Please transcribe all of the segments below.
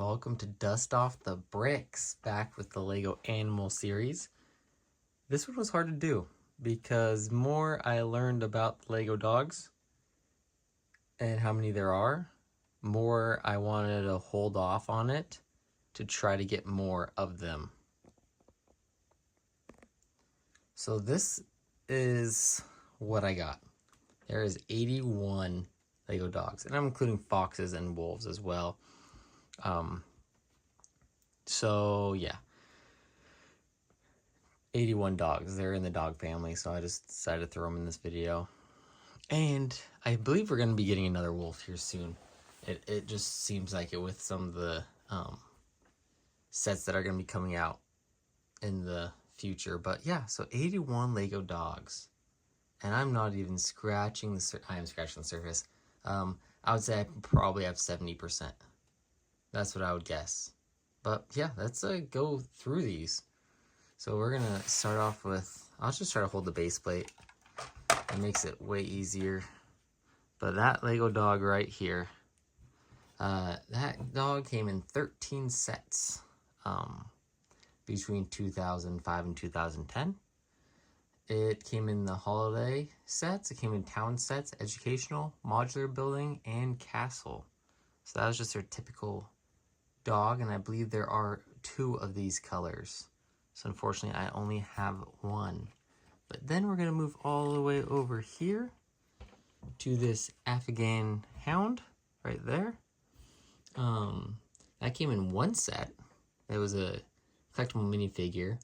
Welcome to Dust Off the Bricks, back with the Lego Animal series. This one was hard to do because more I learned about Lego dogs and how many there are, more I wanted to hold off on it to try to get more of them. So this is what I got. There is 81 Lego dogs, and I'm including foxes and wolves as well. So yeah, 81 dogs. They're in the dog family, so I just decided to throw them in this video. And I believe we're going to be getting another wolf here soon. It just seems like it with some of the sets that are going to be coming out in the future. But yeah, so 81 Lego dogs. And I'm not even scratching the I am scratching the surface. I would say I probably have 70%. That's what I would guess. But yeah, let's go through these. So we're going to start off with, I'll just try to hold the base plate. It makes it way easier. But that Lego dog right here, that dog came in 13 sets between 2005 and 2010. It came in the holiday sets, it came in town sets, educational, modular building, and castle. So that was just their typical dog, and I believe there are 2 of these colors. So unfortunately, I only have 1. But then we're going to move all the way over here to this Afghan hound right there. That came in 1 set. It was a collectible minifigure.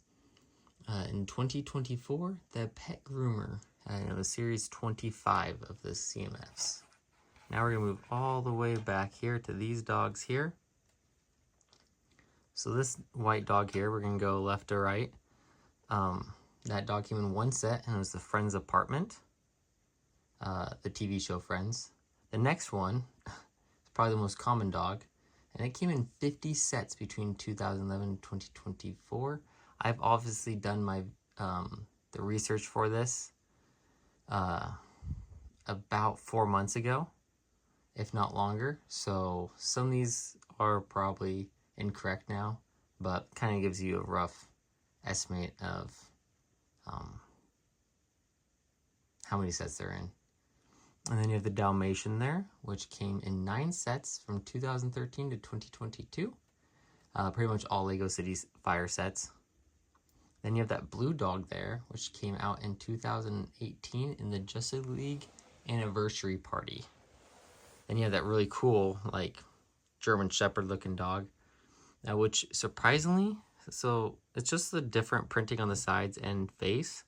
In 2024, the Pet Groomer, the series 25 of the CMFs. Now we're going to move all the way back here to these dogs here. So this white dog here, we're going to go left to right. That dog came in 1 set, and it was the Friends Apartment, the TV show Friends. The next one is probably the most common dog, and it came in 50 sets between 2011 and 2024. I've obviously done my the research for this about 4 months ago, if not longer. So some of these are probably incorrect now, but kind of gives you a rough estimate of how many sets they're in. And then you have the Dalmatian there, which came in 9 sets from 2013 to 2022. Pretty much all Lego Cities Fire sets. Then you have that blue dog there, which came out in 2018 in the Justice League Anniversary Party. Then you have that really cool, like, German Shepherd looking dog, which surprisingly, so it's just the different printing on the sides and face.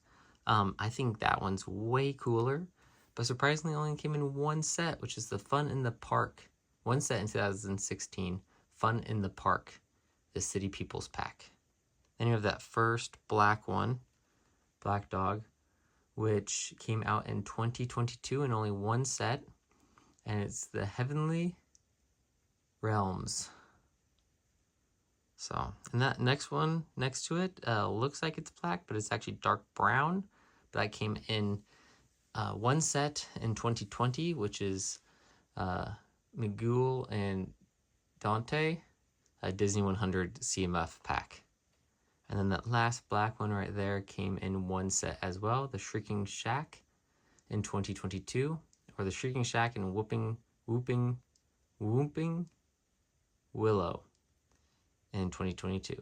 I think that one's way cooler, but surprisingly only came in 1 set, which is the Fun in the Park. 1 set in 2016, Fun in the Park, the City People's Pack. Then you have that first black one, black dog, which came out in 2022 in only 1 set, and it's the Heavenly Realms. So, and that next one next to it looks like it's black, but it's actually dark brown. But that came in 1 set in 2020, which is Miguel and Dante, a Disney 100 CMF pack. And then that last black one right there came in 1 set as well, the Shrieking Shack in 2022, or the Shrieking Shack and Whooping Willow in 2022.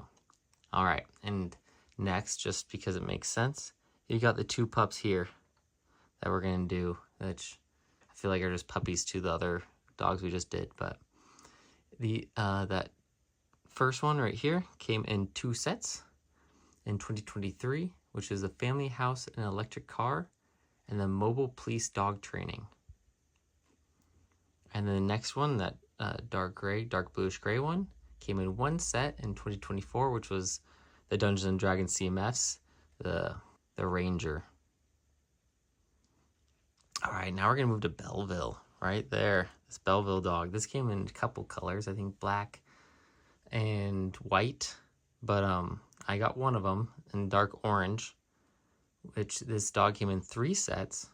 All right, and next, just because it makes sense, you got the 2 pups here that we're gonna do, which I feel like are just puppies to the other dogs we just did. But the that first one right here came in 2 sets in 2023, which is a family house and electric car, and the mobile police dog training. And then the next one, that dark bluish gray one, came in 1 set in 2024, which was the Dungeons and Dragons CMFs, the Ranger. All right, now we're gonna move to Belleville, right there. This Belleville dog. This came in a couple colors, I think black and white, but I got one of them in dark orange, which this dog came in 3 sets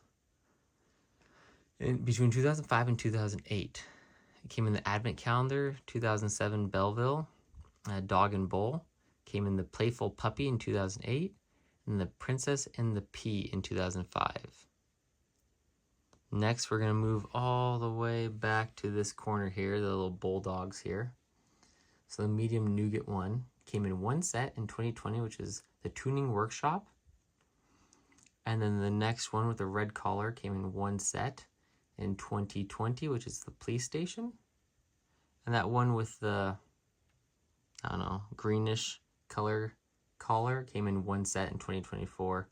between 2005 and 2008. It came in the Advent Calendar, 2007 Belleville. Dog and Bull came in the Playful Puppy in 2008. And the Princess and the Pea in 2005. Next, we're going to move all the way back to this corner here, the little bulldogs here. So the medium nougat one came in one set in 2020, which is the Tuning Workshop. And then the next one with the red collar came in one set in 2020, which is the Police Station. And that one with the, I don't know, greenish collar came in one set in 2024,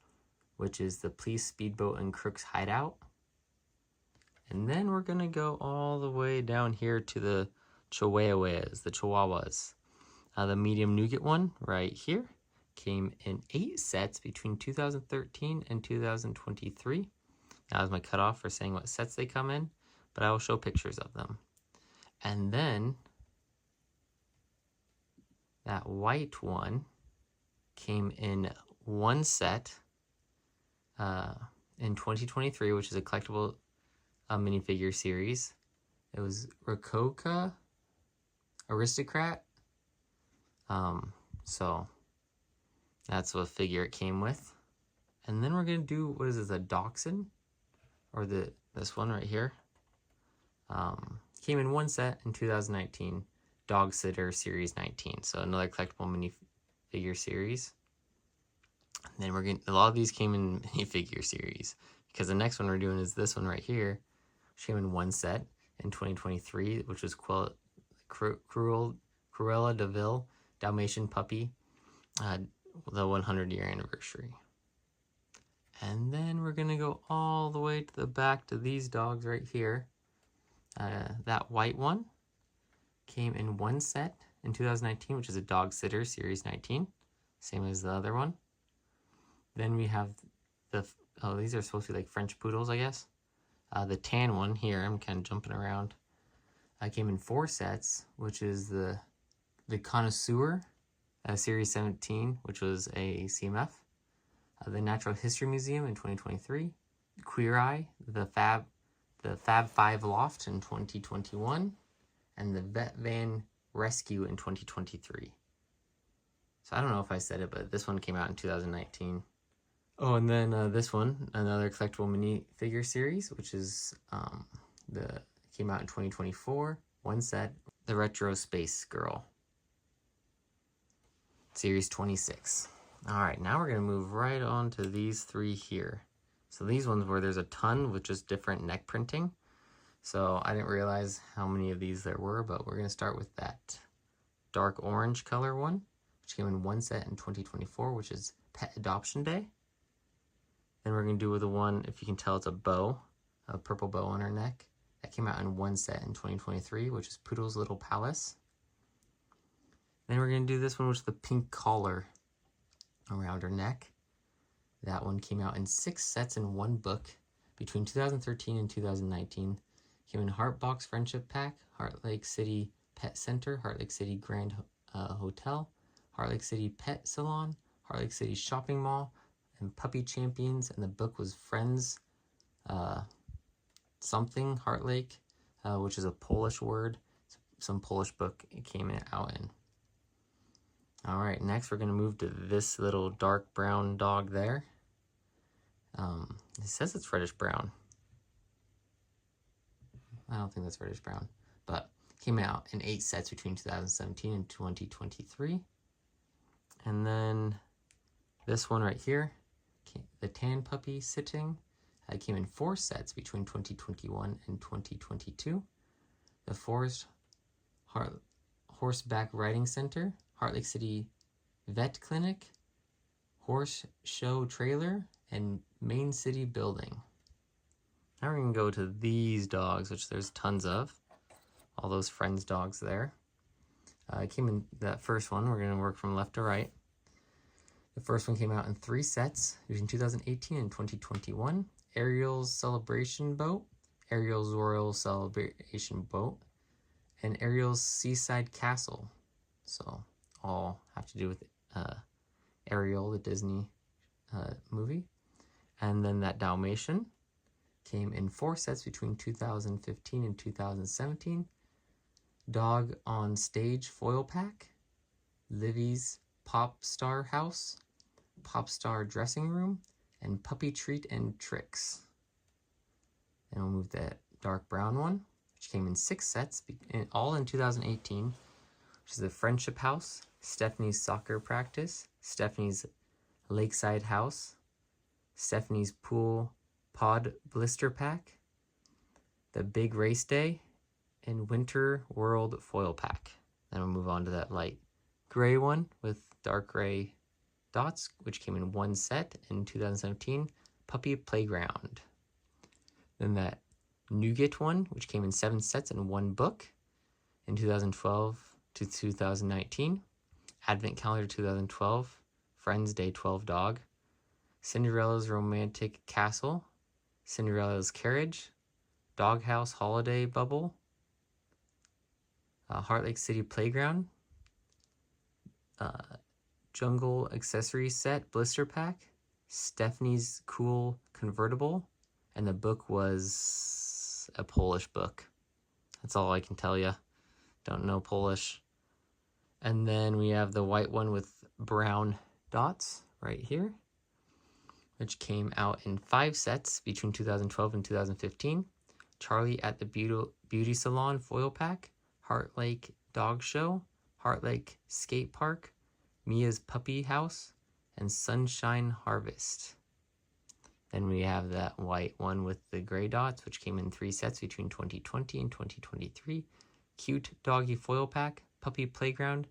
which is the Police Speedboat and Crooks Hideout. And then we're going to go all the way down here to the Chihuahuas. The medium nougat one right here came in 8 sets between 2013 and 2023. That was my cutoff for saying what sets they come in, but I will show pictures of them. And then that white one came in one set in 2023, which is a collectible minifigure series. It was Rococo Aristocrat. So that's what figure it came with. And then we're gonna do, what is this, a Dachshund? Or this one right here. Came in one set in 2019, Dog Sitter Series 19. So another collectible minifigure series. And then we're getting, a lot of these came in minifigure series, because the next one we're doing is this one right here, which came in one set in 2023, which was Cruella de Vil, Dalmatian Puppy, the 100-year anniversary. And then we're gonna go all the way to the back to these dogs right here. That white one came in one set in 2019, which is a Dog Sitter Series 19, same as the other one. Then we have these are supposed to be like French poodles, I guess. The tan one here, I'm kind of jumping around. Came in 4 sets, which is the Connoisseur Series 17, which was a CMF. The Natural History Museum in 2023. Queer Eye, the Fab 5 Loft in 2021. And the Vet Van Rescue in 2023. So I don't know if I said it, but this one came out in 2019. Oh, and then this one, another collectible minifigure series, which is came out in 2024, one set, the Retro Space Girl, Series 26. All right, now we're gonna move right on to these 3 here. So these ones where there's a ton with just different neck printing. So I didn't realize how many of these there were, but we're gonna start with that dark orange color one, which came in one set in 2024, which is Pet Adoption Day. Then we're going to do with the one, if you can tell, it's a bow, a purple bow on her neck. That came out in one set in 2023, which is Poodle's Little Palace. Then we're going to do this one, which is the pink collar around her neck. That one came out in 6 sets in one book between 2013 and 2019. Came in Heartbox Friendship Pack, Heart Lake City Pet Center, Heart Lake City Grand Hotel, Heart Lake City Pet Salon, Heart Lake City Shopping Mall, and Puppy Champions, and the book was Friends something Heart Lake, which is a Polish word, some Polish book it came out in. All right, next we're gonna move to this little dark brown dog there. It says it's reddish brown. I don't think that's reddish brown, but came out in 8 sets between 2017 and 2023. And then this one right here, the tan puppy sitting, came in 4 sets between 2021 and 2022. The Forest Horseback Riding Center, Heart Lake City Vet Clinic, Horse Show Trailer, and Main City Building. Now we're going to go to these dogs, which there's tons of. All those Friends dogs there. Came in that first one. We're going to work from left to right. The first one came out in 3 sets between 2018 and 2021. Ariel's Celebration Boat, Ariel's Royal Celebration Boat, and Ariel's Seaside Castle. So all have to do with Ariel, the Disney movie. And then that Dalmatian came in 4 sets between 2015 and 2017. Dog on Stage foil pack, Livy's Pop Star House, Pop Star Dressing Room, and Puppy Treat and Tricks. And we'll move that dark brown one, which came in 6 sets, all in 2018, which is the Friendship House, Stephanie's Soccer Practice, Stephanie's Lakeside House, Stephanie's Pool Pod Blister Pack, the Big Race Day, and Winter World Foil Pack. Then we'll move on to that light gray one with dark gray dots, which came in 1 set in 2017, Puppy Playground. Then that Nougat one, which came in 7 sets and 1 book in 2012 to 2019, Advent Calendar 2012, Friends Day 12 Dog, Cinderella's Romantic Castle, Cinderella's Carriage, Doghouse Holiday Bubble, Heart Lake City Playground, Jungle Accessory Set Blister Pack, Stephanie's Cool Convertible, and the book was a Polish book. That's all I can tell you. Don't know Polish. And then we have the white one with brown dots right here, which came out in 5 sets between 2012 and 2015. Charlie at the Beauty Salon Foil Pack, Heart Lake Dog Show, Heart Lake Skate Park, Mia's Puppy House, and Sunshine Harvest. Then we have that white one with the gray dots, which came in 3 sets between 2020 and 2023. Cute Doggy Foil Pack, Puppy Playground,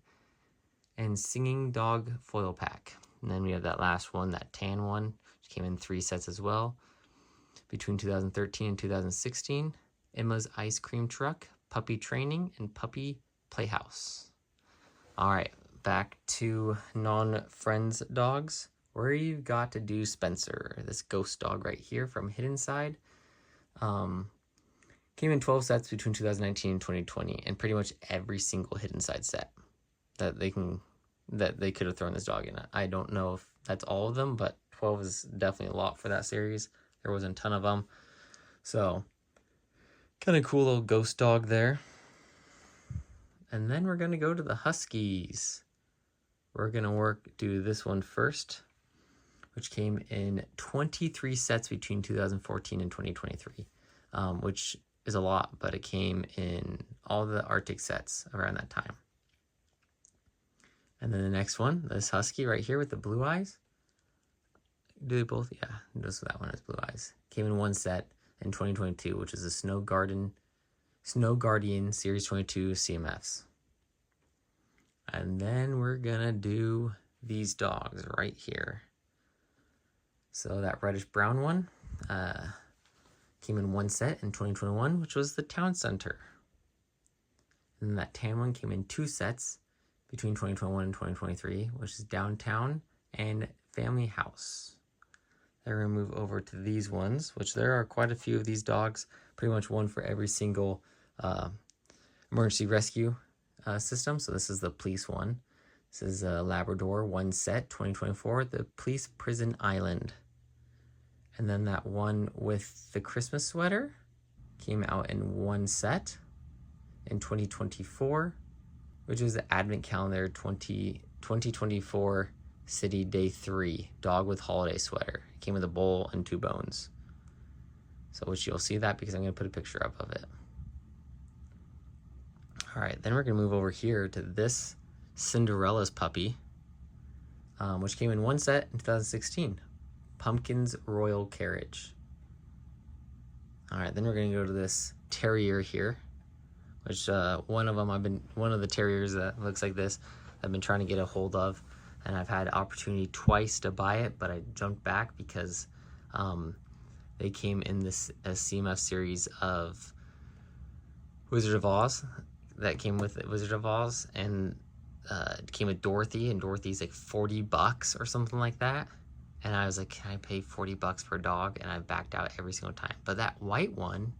and Singing Dog Foil Pack. And then we have that last one, that tan one, which came in 3 sets as well between 2013 and 2016. Emma's Ice Cream Truck, Puppy Training, and Puppy Playhouse. All right, back to non-friends dogs. Where you've got to do Spencer, this ghost dog right here from Hidden Side. Came in 12 sets between 2019 and 2020, and pretty much every single Hidden Side set that they could have thrown this dog in. I don't know if that's all of them, but 12 is definitely a lot for that series. There wasn't a ton of them. So, kind of cool little ghost dog there. And then we're going to go to the Huskies. We're going to do this one first, which came in 23 sets between 2014 and 2023, which is a lot, but it came in all the Arctic sets around that time. And then the next one, this Husky right here with the blue eyes. Do they both? Yeah, that one has blue eyes. Came in 1 set in 2022, which is the Snow Guardian Series 22 CMFs. And then we're gonna do these dogs right here. So that reddish brown one came in 1 set in 2021, which was the Town Center. And then that tan one came in 2 sets between 2021 and 2023, which is Downtown and Family House. Then we're gonna move over to these ones, which there are quite a few of these dogs, pretty much one for every single emergency rescue system. So this is the police one. This is a Labrador 1 set, 2024, the Police Prison Island. And then that one with the Christmas sweater came out in 1 set in 2024, which is the Advent Calendar 2024 City Day 3, dog with holiday sweater. It came with a bowl and 2 bones. So which you'll see that because I'm going to put a picture up of it. All right, then we're going to move over here to this Cinderella's puppy, which came in 1 set in 2016. Pumpkin's Royal Carriage. All right, then we're going to go to this terrier here, which one of the terriers that looks like this, I've been trying to get a hold of, and I've had opportunity twice to buy it, but I jumped back because they came in this CMF series of Wizard of Oz that came with Wizard of Oz, and it came with Dorothy, and Dorothy's like $40 or something like that. And I was like, can I pay $40 for a dog? And I backed out every single time. But that white one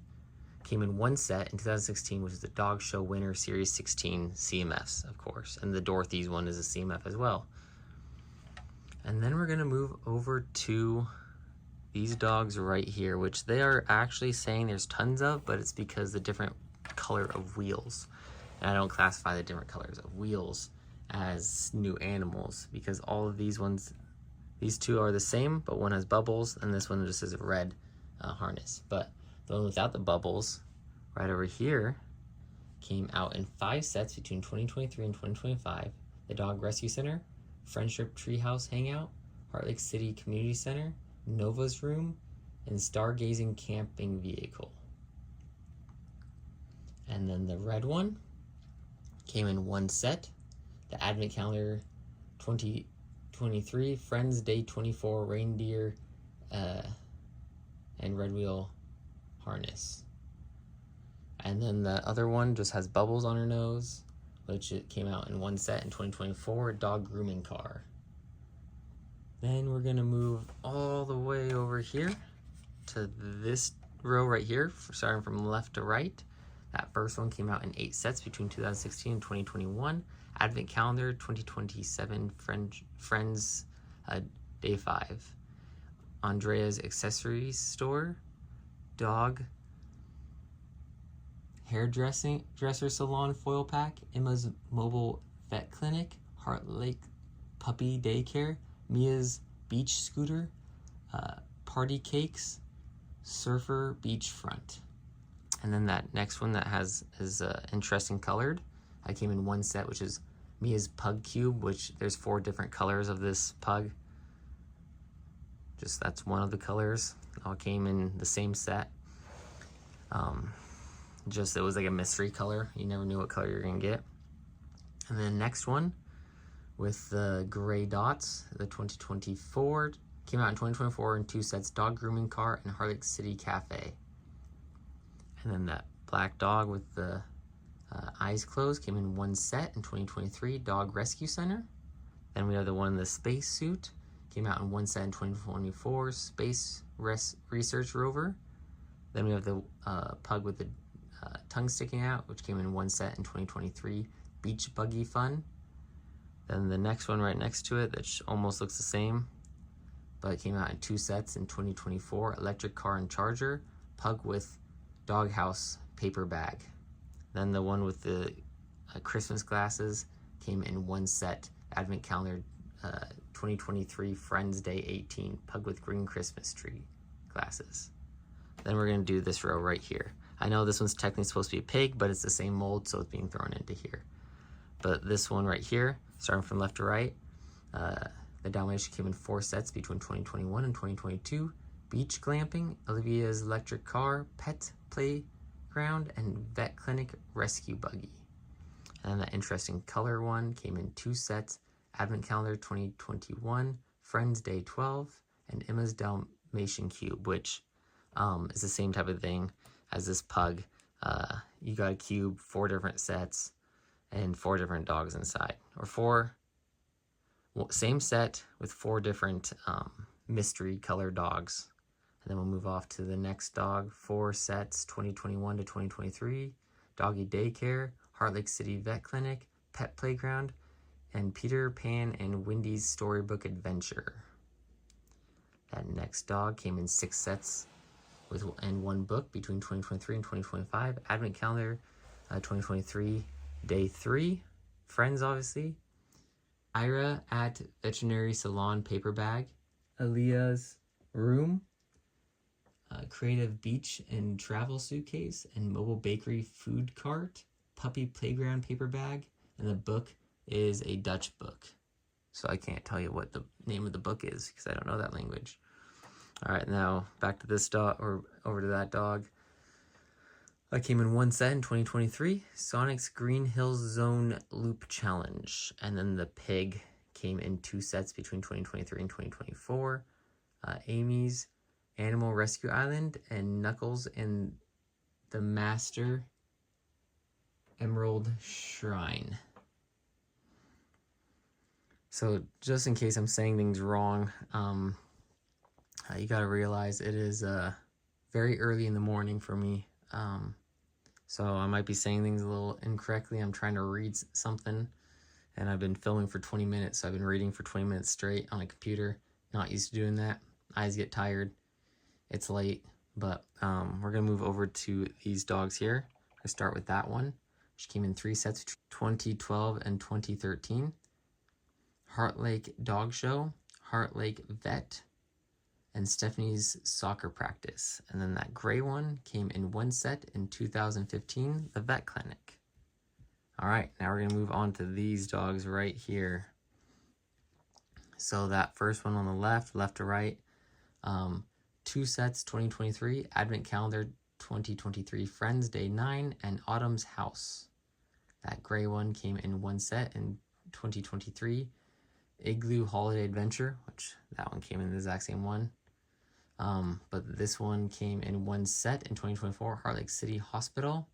came in 1 set in 2016, which is the Dog Show Winner Series 16 CMFs, of course. And the Dorothy's one is a CMF as well. And then we're going to move over to these dogs right here, which they are actually saying there's tons of, but it's because the different color of wheels. And I don't classify the different colors of wheels as new animals because all of these ones, these two are the same, but one has bubbles and this one just has a red harness. But the one without the bubbles, right over here, came out in 5 sets between 2023 and 2025. The Dog Rescue Center, Friendship Treehouse Hangout, Heart Lake City Community Center, Nova's Room, and Stargazing Camping Vehicle. And then the red one came in 1 set. The Advent Calendar 2023, Friends Day 24 Reindeer and Red Wheel Harness. And then the other one just has bubbles on her nose, which it came out in 1 set in 2024, Dog Grooming Car. Then we're gonna move all the way over here to this row right here, starting from left to right. That first one came out in 8 sets between 2016 and 2021. Advent Calendar 2027 Friends Day 5. Andrea's Accessories Store, Dog Hairdresser Salon Foil Pack, Emma's Mobile Vet Clinic, Heart Lake Puppy Daycare, Mia's Beach Scooter, Party Cakes, Surfer Beachfront. And then that next one that is interesting colored, I came in 1 set, which is Mia's Pug Cube, which there's 4 different colors of this pug. Just that's one of the colors. All came in the same set. Just it was like a mystery color. You never knew what color you're gonna get. And then the next one with the gray dots, the 2024, came out in 2024 in 2 sets, Dog Grooming Car and Heart Lake City Cafe. And then that black dog with the eyes closed came in 1 set in 2023, Dog Rescue Center. Then we have the one in the space suit, came out in 1 set in 2024, Space Research Rover. Then we have the pug with the tongue sticking out, which came in 1 set in 2023, Beach Buggy Fun. Then the next one right next to it, that almost looks the same, but it came out in 2 sets in 2024, Electric Car and Charger, pug with doghouse paper bag. Then the one with the Christmas glasses came in 1 set, Advent Calendar 2023 Friends Day 18, pug with green Christmas tree glasses. Then we're gonna do this row right here. I know this one's technically supposed to be a pig, but it's the same mold, so it's being thrown into here. But this one right here, starting from left to right, the Dalmatian came in 4 sets between 2021 and 2022. Beach Glamping, Olivia's Electric Car, Pet Playground, and Vet Clinic Rescue Buggy. And then that interesting color one came in 2 sets, Advent Calendar 2021, Friends Day 12, and Emma's Dalmatian Cube, which is the same type of thing as this pug. You got a cube, 4 different sets, and 4 different dogs inside. Or same set with 4 different mystery color dogs. And then we'll move off to the next dog, 4 sets, 2021 to 2023, Doggy Daycare, Heart Lake City Vet Clinic, Pet Playground, and Peter Pan and Wendy's Storybook Adventure. That next dog came in 6 sets and 1 book between 2023 and 2025, Advent Calendar 2023, Day 3, Friends obviously, Ira at Veterinary Salon Paper Bag, Aaliyah's Room, Creative Beach and Travel Suitcase, and Mobile Bakery Food Cart, Puppy Playground Paper Bag, and the book is a Dutch book. So I can't tell you what the name of the book is because I don't know that language. All right, now back to this dog, or over to that dog. I came in 1 set in 2023, Sonic's Green Hills Zone Loop Challenge. And then the pig came in 2 sets between 2023 and 2024, Amy's Animal Rescue Island, and Knuckles in the Master Emerald Shrine. So just in case I'm saying things wrong, you gotta realize it is very early in the morning for me. So I might be saying things a little incorrectly. I'm trying to read something, and I've been filming for 20 minutes, so I've been reading for 20 minutes straight on a computer. Not used to doing that. Eyes get tired. It's late, but we're gonna move over to these dogs here. I start with that one, which came in 3 sets between 2012 and 2013. Heart Lake Dog Show, Heart Lake Vet, and Stephanie's Soccer Practice. And then that gray one came in 1 set in 2015, the Vet Clinic. All right, now we're gonna move on to these dogs right here. So that first one on the left to right, 2 sets 2023, Advent Calendar 2023, Friends Day 9, and Autumn's House. That gray one came in 1 set in 2023, Igloo Holiday Adventure, which that one came in the exact same one. But this one came in 1 set in 2024, Heart Lake City Hospital.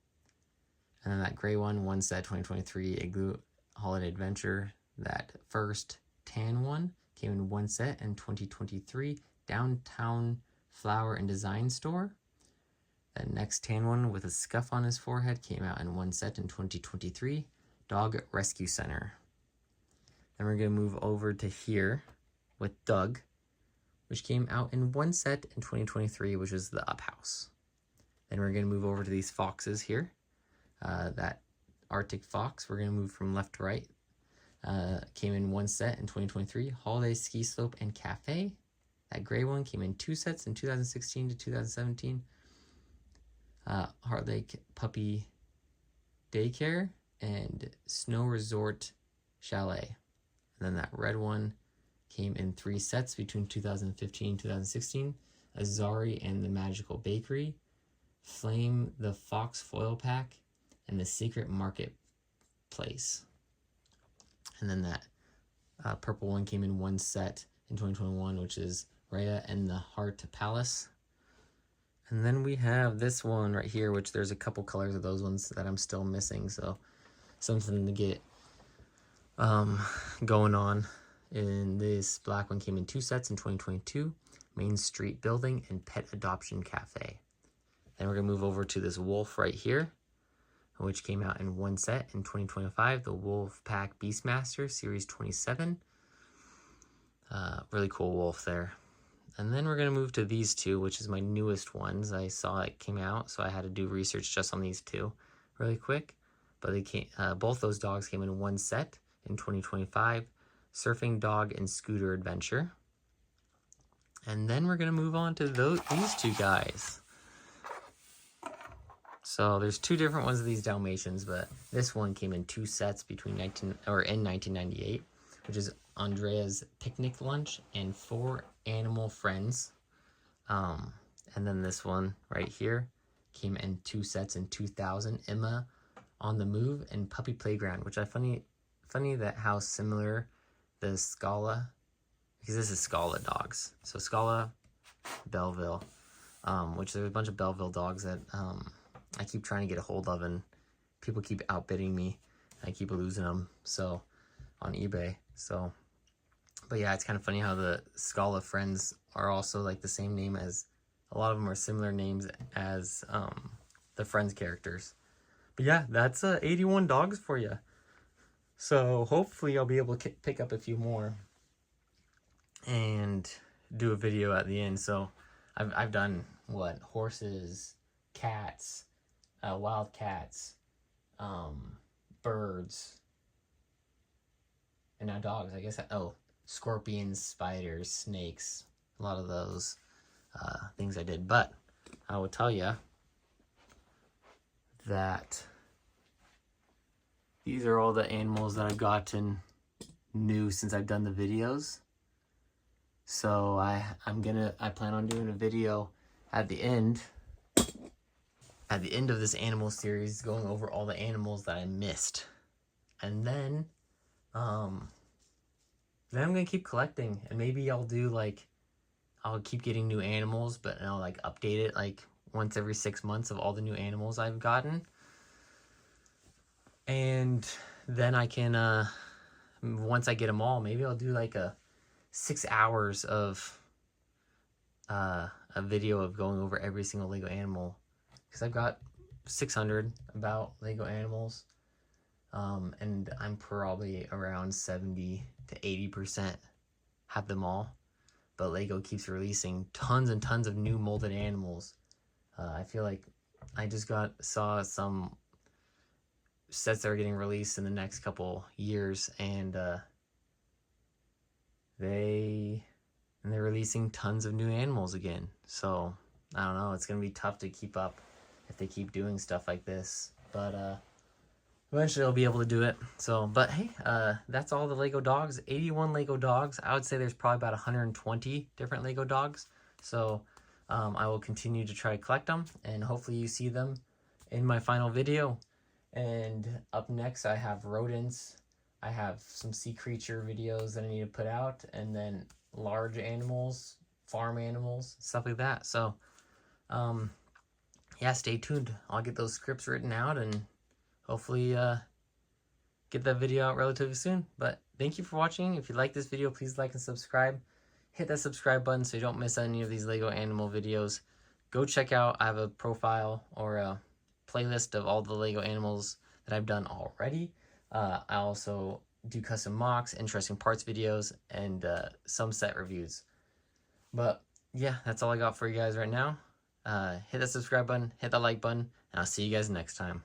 And then that gray one, 1 set 2023, Igloo Holiday Adventure. That first tan one came in 1 set in 2023, Downtown Flower and Design Store. That next tan one with a scuff on his forehead came out in 1 set in 2023, Dog Rescue Center. Then we're going to move over to here with Doug, which came out in 1 set in 2023, which is the Up House. Then we're going to move over to these foxes here. That Arctic Fox, we're going to move from left to right. Came in 1 set in 2023, Holiday Ski Slope and Cafe. That gray one came in 2 sets in 2016 to 2017. Heart Lake Puppy Daycare and Snow Resort Chalet. And then that red one came in 3 sets between 2015 and 2016, Azari and the Magical Bakery, Flame the Fox Foil Pack, and the Secret Marketplace. And then that purple one came in 1 set in 2021, which is Rhea and the Heart Palace. And then we have this one right here, which there's a couple colors of those ones that I'm still missing, so something to get going on. And this black one came in 2 sets in 2022, Main Street Building and Pet Adoption Cafe. Then we're gonna move over to this wolf right here, which came out in 1 set in 2025, the Wolfpack Beastmaster Series 27. Really cool wolf there. And then we're going to move to these two, which is my newest ones. I saw it came out, so I had to do research just on these two really quick. But they came, both those dogs came in 1 set in 2025, Surfing Dog and Scooter Adventure. And then we're going to move on to these two guys. So there's 2 different ones of these Dalmatians, but this one came in 2 sets between in 1998, which is Andrea's Picnic Lunch and 4 Animal Friends. And then this one right here came in 2 sets in 2000, Emma on the Move and Puppy Playground, which I funny that how similar the Scala, because this is Scala dogs. So Scala, Belleville, which there's a bunch of Belleville dogs that I keep trying to get a hold of, and people keep outbidding me. I keep losing them, so on eBay. So, but yeah, it's kind of funny how the Scala Friends are also like the same name as, a lot of them are similar names as the Friends characters. But yeah, that's 81 dogs for you. So hopefully I'll be able to pick up a few more and do a video at the end. So I've done what, horses, cats, wild cats, birds, and now dogs. I guess, scorpions, spiders, snakes, a lot of those things I did. But I will tell you that these are all the animals that I've gotten new since I've done the videos. So I plan on doing a video at the end of this animal series, going over all the animals that I missed. And then I'm gonna keep collecting, and maybe I'll do I'll keep getting new animals, but I'll update it once every 6 months of all the new animals I've gotten. And then I can, once I get them all, maybe I'll do a 6 hours of a video of going over every single Lego animal, because I've got 600 about Lego animals, and I'm probably around 70 to 80% have them all. But Lego keeps releasing tons and tons of new molded animals. I feel like I just saw some sets that are getting released in the next couple years, and they're releasing tons of new animals again. So I don't know, it's gonna be tough to keep up if they keep doing stuff like this, but eventually I'll be able to do it. So, but hey, that's all the Lego dogs. 81 Lego dogs. I would say there's probably about 120 different Lego dogs. So I will continue to try to collect them, and hopefully you see them in my final video. And up next I have rodents. I have some sea creature videos that I need to put out, and then large animals, farm animals, stuff like that. So yeah, stay tuned. I'll get those scripts written out and hopefully get that video out relatively soon. But thank you for watching. If you like this video, please like and subscribe. Hit that subscribe button so you don't miss any of these Lego animal videos. Go check out, I have a profile or a playlist of all the Lego animals that I've done already. I also do custom mocks, interesting parts videos, and some set reviews. But yeah, that's all I got for you guys right now. Hit that subscribe button, hit that like button, and I'll see you guys next time.